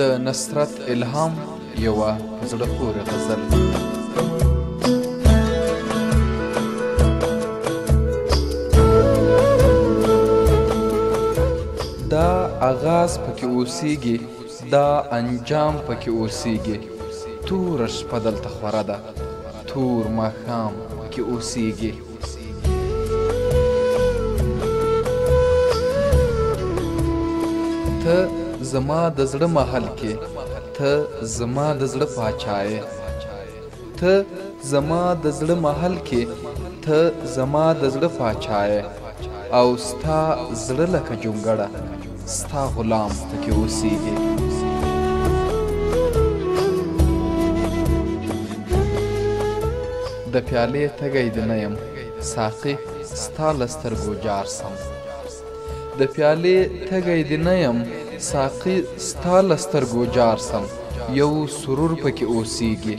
د نصرت الهام یوه په زړه پورې غزل. دا آغاز پکې اوسیږي، دا انجام پکې اوسیږي. توره شپه دلته خوره ده، تور ماښام پکې اوسیږي. ته زما د زړه محل کې، ته زما د زړه پاچا یې. ته زما د زړه محل کې، ته زما د زړه پاچا یې. او ستا زړه لکه جونګړه، ستا غلام پکې اوسیږي. د پیالې تږی د نه یم، ساقي ستا له سترګو جار سم. د پیالې تږی د نه یم، ساقي ستا له سترګو جار سم. یو سرور پکې اوسیږي،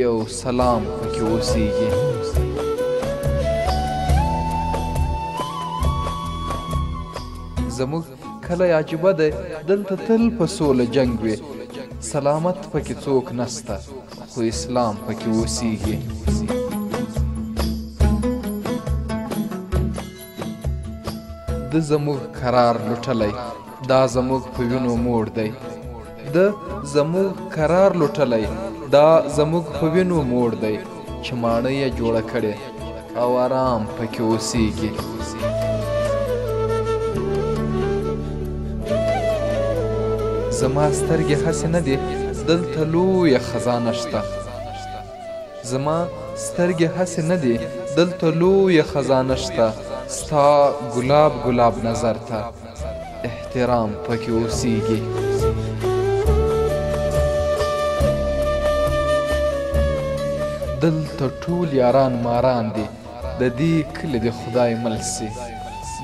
یو سلام پکې اوسیږي. زموږ کلی عجیبه دی، دلته تل په سوله جنګ وي. سلامت پکې څوک نسته، خو اسلام پکې اوسیږي. د زموږ قرار لوټلی، دا زموږ په وینو موړ دی. د زموږ قرار لوټلی، دا زموږ په وینو موړ دی. چې ماڼۍ یې جوړه کړې او آرام پکې اوسیږي. زما سترګې هسې نه دي، دلته لویه خزانه شته. زما سترګې هسې نه دي، دلته لویه خزانه شته. ستا ګلاب ګلاب نظر ته احترام پکې اوسیږي. دلته ټول یاران ماران دي، د دې کلي د خدای مل سي.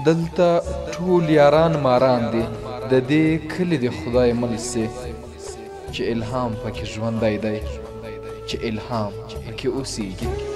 دلته ټول یاران ماران دي، د دې کلي د خدای مل سي. چې الهام پکې ژوندی دی، چې الهام پکې اوسیږي.